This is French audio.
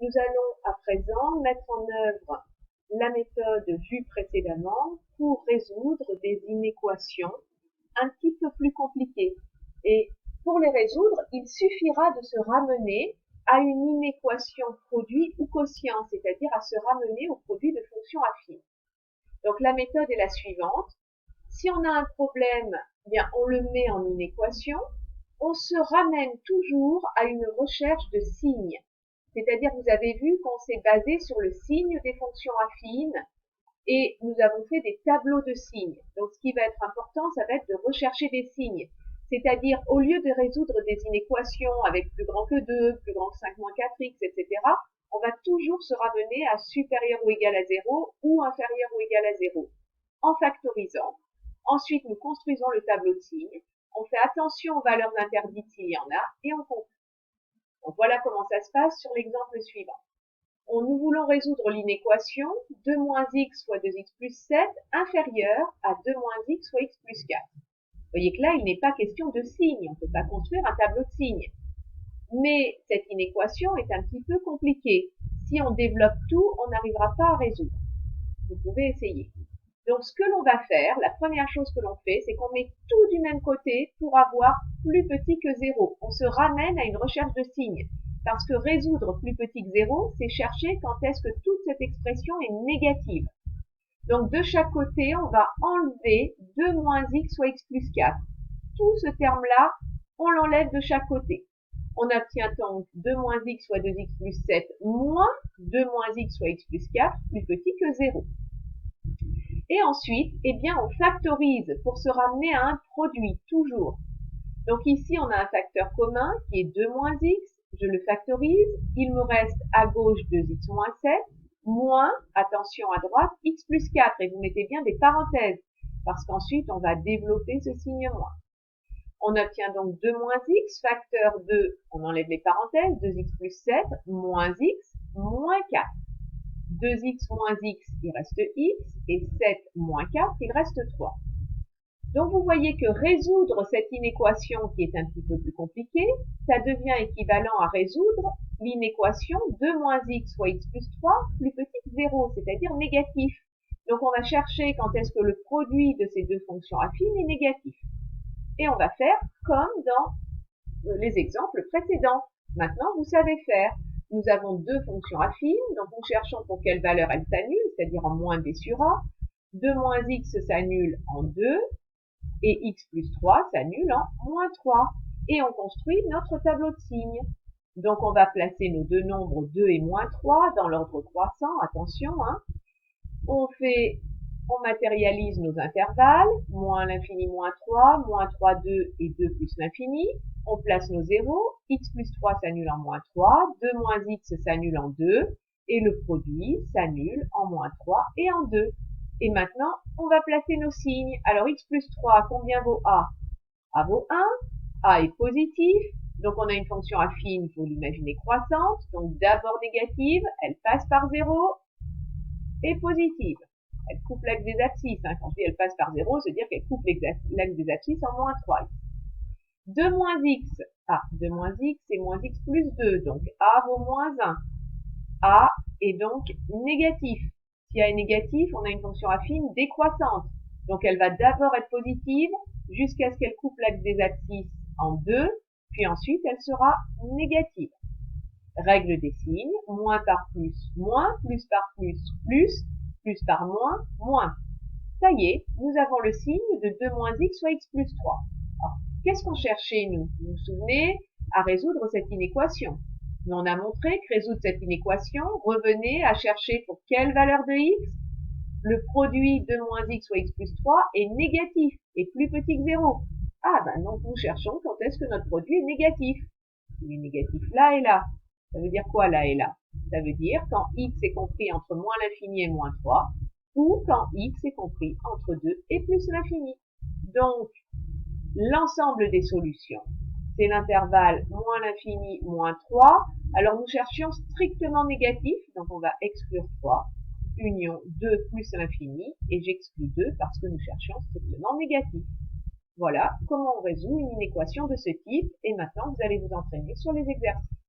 Nous allons à présent mettre en œuvre la méthode vue précédemment pour résoudre des inéquations un petit peu plus compliquées. Et pour les résoudre, il suffira de se ramener à une inéquation produit ou quotient, c'est-à-dire à se ramener au produit de fonctions affines. Donc la méthode est la suivante. Si on a un problème, eh bien on le met en inéquation. On se ramène toujours à une recherche de signes. C'est-à-dire, vous avez vu qu'on s'est basé sur le signe des fonctions affines et nous avons fait des tableaux de signes. Donc, ce qui va être important, ça va être de rechercher des signes. C'est-à-dire, au lieu de résoudre des inéquations avec plus grand que 2, plus grand que 5 moins 4x, etc., on va toujours se ramener à supérieur ou égal à 0 ou inférieur ou égal à 0 en factorisant. Ensuite, nous construisons le tableau de signes. On fait attention aux valeurs interdites s'il y en a et on compte. Donc voilà comment ça se passe sur l'exemple suivant. Nous voulons résoudre l'inéquation 2 moins x fois 2x plus 7 inférieur à 2 moins x fois x plus 4. Vous voyez que là, il n'est pas question de signe. On ne peut pas construire un tableau de signes. Mais cette inéquation est un petit peu compliquée. Si on développe tout, on n'arrivera pas à résoudre. Vous pouvez essayer. Donc, ce que l'on va faire, la première chose que l'on fait, c'est qu'on met tout du même côté pour avoir plus petit que 0. On se ramène à une recherche de signes. Parce que résoudre plus petit que 0, c'est chercher quand est-ce que toute cette expression est négative. Donc, de chaque côté, on va enlever 2 moins x fois x plus 4. Tout ce terme-là, on l'enlève de chaque côté. On obtient donc 2 moins x fois 2x plus 7 moins 2 moins x fois x plus 4 plus petit que 0. Et ensuite, eh bien, on factorise pour se ramener à un produit, toujours. Donc ici, on a un facteur commun qui est 2 moins x. Je le factorise. Il me reste à gauche 2x moins 7, moins, attention à droite, x plus 4. Et vous mettez bien des parenthèses, parce qu'ensuite, on va développer ce signe moins. On obtient donc 2 moins x, facteur 2, on enlève les parenthèses, 2x plus 7, moins x, moins 4. 2x moins x, il reste x, et 7 moins 4, il reste 3. Donc vous voyez que résoudre cette inéquation qui est un petit peu plus compliquée, ça devient équivalent à résoudre l'inéquation 2 moins x fois x plus 3 plus petit que 0, c'est-à-dire négatif. Donc on va chercher quand est-ce que le produit de ces deux fonctions affines est négatif. Et on va faire comme dans les exemples précédents. Maintenant, vous savez faire. Nous avons deux fonctions affines, donc nous cherchons pour quelle valeur elles s'annulent, c'est-à-dire en moins b sur a. 2 moins x s'annule en 2, et x plus 3 s'annule en moins 3. Et on construit notre tableau de signes. Donc on va placer nos deux nombres 2 et moins 3 dans l'ordre croissant, attention. On matérialise nos intervalles, moins l'infini moins 3, moins 3, 2 et 2 plus l'infini. On place nos zéros, x plus 3 s'annule en moins 3, 2 moins x s'annule en 2, et le produit s'annule en moins 3 et en 2. Et maintenant, on va placer nos signes. Alors x plus 3, combien vaut a? A vaut 1, a est positif, donc on a une fonction affine, il faut l'imaginer croissante, donc d'abord négative, elle passe par 0, et positive. Elle coupe l'axe des abscisses. Quand je dis elle passe par 0, c'est-à-dire qu'elle coupe l'axe des abscisses en moins 3. 2 moins x. 2 moins x, c'est moins x plus 2. Donc, a vaut moins 1. A est donc négatif. Si a est négatif, on a une fonction affine décroissante. Donc, elle va d'abord être positive jusqu'à ce qu'elle coupe l'axe des abscisses en 2. Puis ensuite, elle sera négative. Règle des signes. Moins par plus, moins. Plus par plus, plus. Plus par moins, moins. Ça y est, nous avons le signe de 2 moins x soit x plus 3. Alors, qu'est-ce qu'on cherchait, nous? Vous vous souvenez, à résoudre cette inéquation. Nous, on a montré que résoudre cette inéquation revenait à chercher pour quelle valeur de x le produit 2 moins x soit x plus 3 est négatif et plus petit que 0. Donc nous cherchons quand est-ce que notre produit est négatif. Il est négatif là et là. Ça veut dire quoi là et là? Ça veut dire quand x est compris entre moins l'infini et moins 3, ou quand x est compris entre 2 et plus l'infini. Donc, l'ensemble des solutions, c'est l'intervalle moins l'infini, moins 3. Alors, nous cherchions strictement négatif, donc on va exclure 3, union 2 plus l'infini, et j'exclus 2 parce que nous cherchions strictement négatif. Voilà comment on résout une inéquation de ce type, et maintenant vous allez vous entraîner sur les exercices.